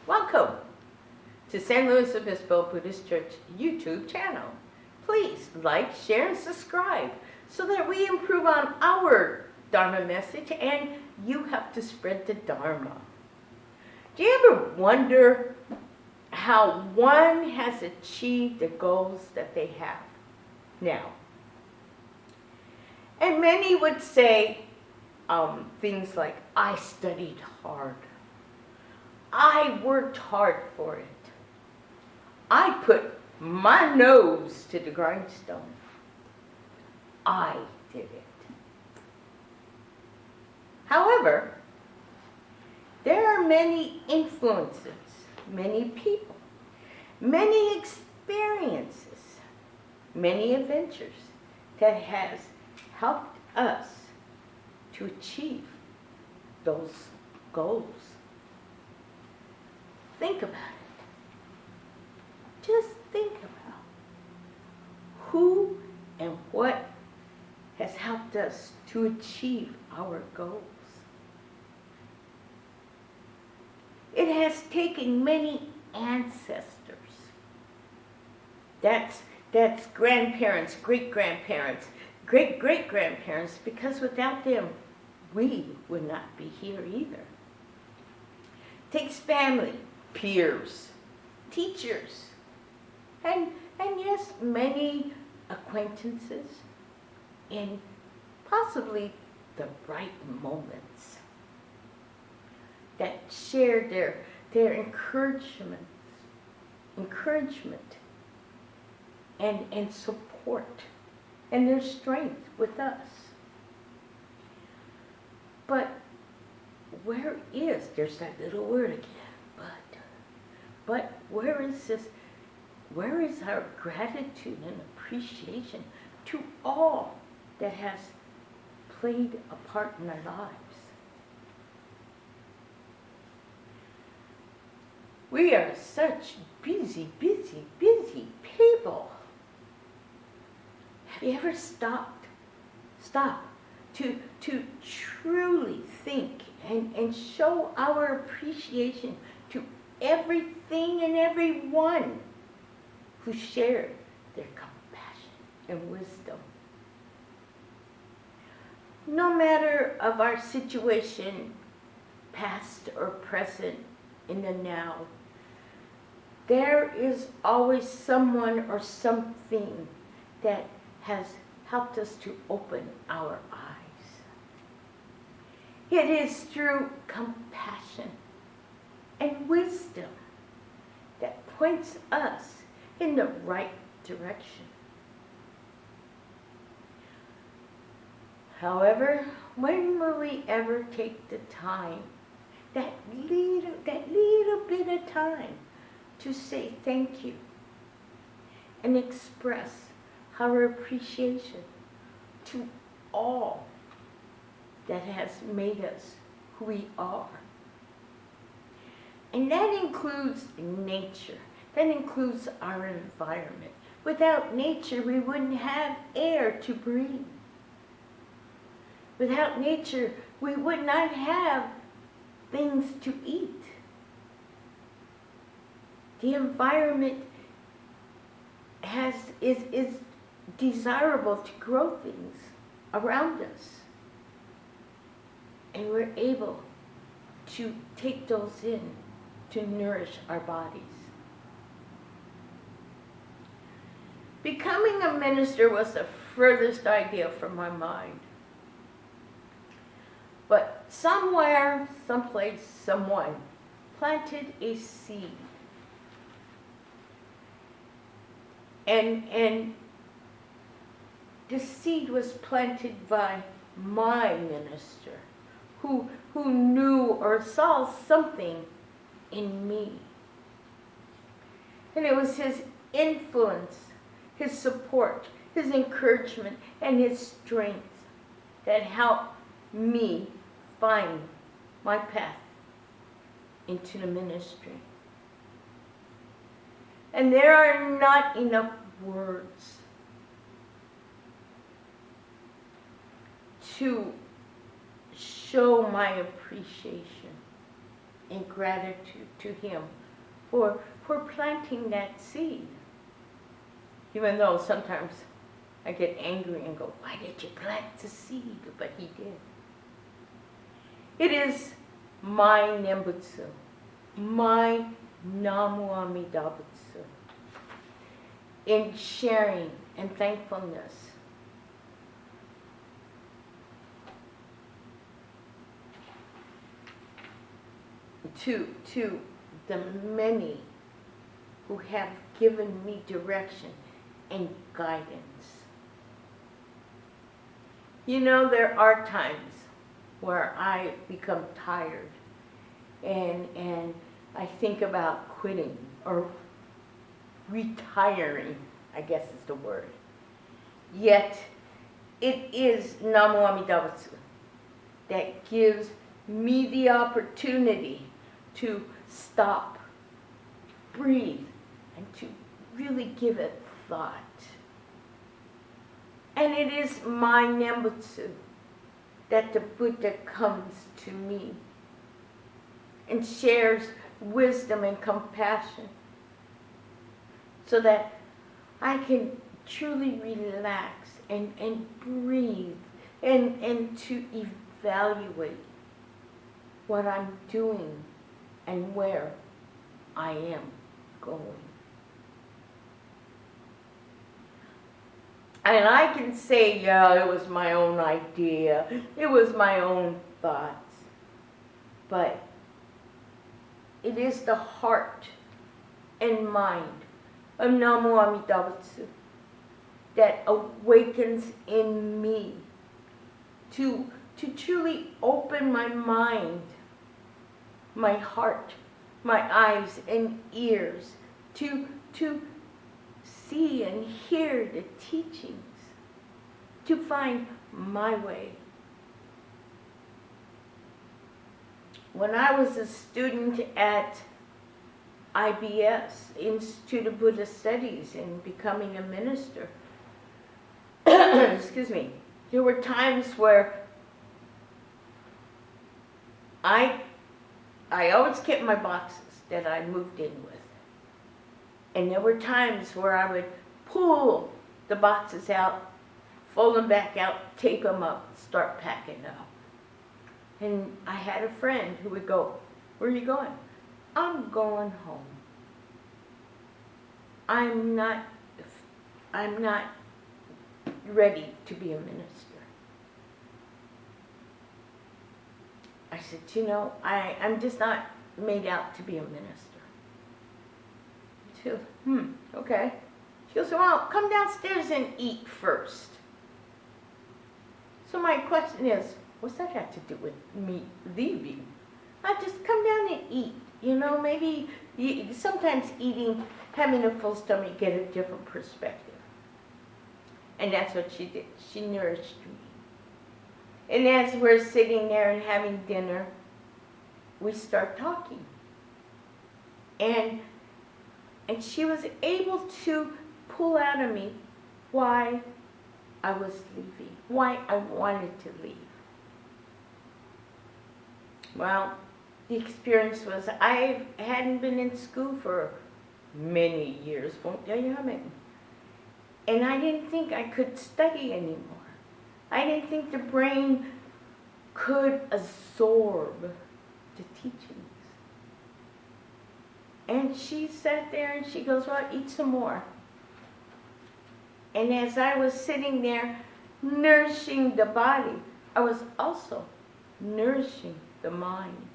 Welcome to San Luis Obispo Buddhist Church YouTube channel. Please like, share, and subscribe so that we improve on our Dharma message and you help to spread the Dharma. Do you ever wonder how one has achieved the goals that they have now? And many would say things like, I studied hard. I worked hard for it. I put my nose to the grindstone. I did it. However, there are many influences, many people, many experiences, many adventures that has helped us to achieve those goals. Think about it. Just think about who and what has helped us to achieve our goals. It has taken many ancestors. That's grandparents, great-grandparents, great-great-grandparents, because without them, we would not be here either. Takes family, peers, teachers, and yes, many acquaintances in possibly the right moments that share their encouragement and support and their strength with us. But there's that little word again, but where is our gratitude and appreciation to all that has played a part in our lives? We are such busy people. Have you ever stopped to truly think and show our appreciation to everything and everyone who shared their compassion and wisdom? No matter of our situation, past or present, in the now, there is always someone or something that has helped us to open our eyes. It is through compassion and wisdom that points us in the right direction. However, when will we ever take the time, that little bit of time, to say thank you and express our appreciation to all that has made us who we are? And that includes nature. That includes our environment. Without nature, we wouldn't have air to breathe. Without nature, we would not have things to eat. The environment is desirable to grow things around us. And we're able to take those in to nourish our bodies. Becoming a minister was the furthest idea from my mind. But somewhere, someplace, someone planted a seed. And the seed was planted by my minister, who knew or saw something in me. And it was his influence, his support, his encouragement, and his strength that helped me find my path into the ministry. And there are not enough words to show my appreciation in gratitude to him for planting that seed. Even though sometimes I get angry and go, why did you plant the seed? But he did. It is my Nembutsu, my Namu Amida Butsu, in sharing and thankfulness to the many who have given me direction and guidance. You know, there are times where I become tired and I think about quitting or retiring, I guess is the word. Yet, it is Namu Amida Butsu that gives me the opportunity to stop, breathe, and to really give it thought. And it is my Nembutsu that the Buddha comes to me and shares wisdom and compassion so that I can truly relax and breathe and to evaluate what I'm doing and where I am going. And I can say, yeah, it was my own idea, it was my own thoughts, but it is the heart and mind of Namu Amida Butsu that awakens in me to truly open my mind, my heart, my eyes and ears, to see and hear the teachings, to find my way. When I was a student at IBS, Institute of Buddhist Studies, and becoming a minister, excuse me, there were times where I always kept my boxes that I moved in with. And there were times where I would pull the boxes out, fold them back out, tape them up, start packing up. And I had a friend who would go, where are you going? I'm going home. I'm not ready to be a minister. I said, you know, I'm just not made out to be a minister. She goes, okay. She goes, well, come downstairs and eat first. So my question is, what's that have to do with me leaving? I just come down and eat. You know, maybe sometimes eating, having a full stomach, get a different perspective. And that's what she did. She nourished me. And as we're sitting there and having dinner, we start talking. And she was able to pull out of me why I was leaving, why I wanted to leave. Well, the experience was I hadn't been in school for many years, won't tell you how many. And I didn't think I could study anymore. I didn't think the brain could absorb the teachings. And she sat there and she goes, well, eat some more. And as I was sitting there nourishing the body, I was also nourishing the mind.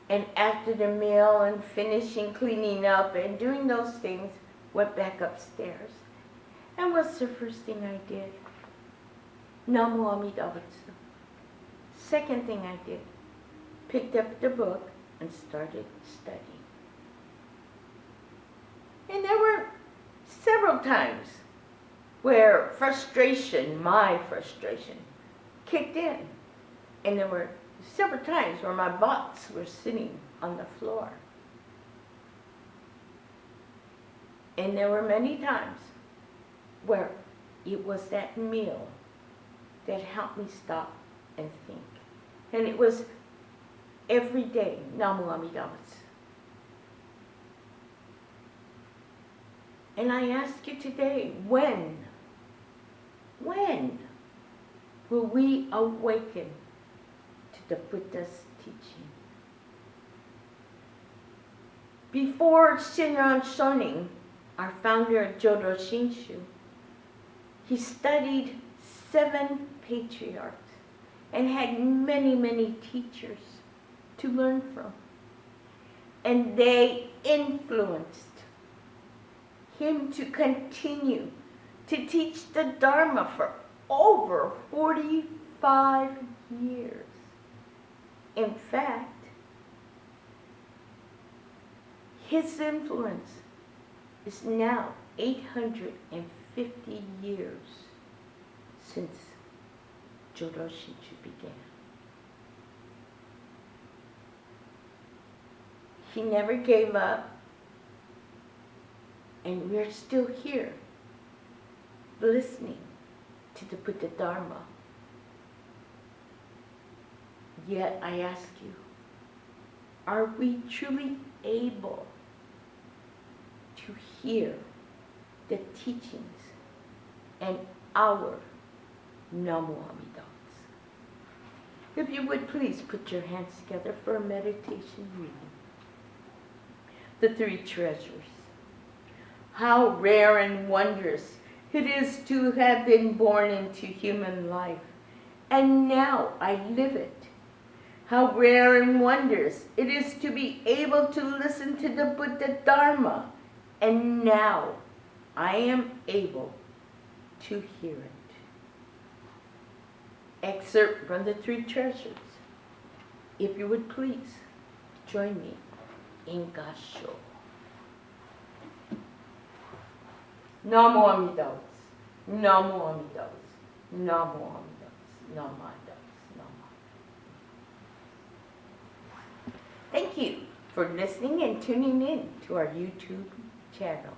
And after the meal and finishing cleaning up and doing those things, went back upstairs. And what's the first thing I did? Namu Amida Butsu. Second thing I did, picked up the book and started studying. And there were several times where frustration, my frustration, kicked in. And there were several times where my books were sitting on the floor. And there were many times where it was that meal that helped me stop and think. And it was every day, Namu Amida Butsu. And I ask you today, when will we awaken to the Buddha's teaching? Before Shinran Shonin, our founder of Jodo Shinshu, he studied 7 patriarchs and had many, many teachers to learn from. And they influenced him to continue to teach the Dharma for over 45 years. In fact, his influence is now 850 years since Jodo Shinshu began. He never gave up, and we're still here listening to the Buddha Dharma. Yet I ask you, are we truly able to hear the teachings and our Namu Amida Butsu? If you would please put your hands together for a meditation reading. The 3 treasures. How rare and wondrous it is to have been born into human life, and now I live it. How rare and wondrous it is to be able to listen to the Buddha Dharma, and now I am able to hear it. Excerpt from the 3 treasures. If you would please join me in Gasho. Namu Amida Butsu, Namu Amida Butsu, Namu Amida Butsu, Namu Amida Butsu, Namu. Thank you for listening and tuning in to our YouTube channel.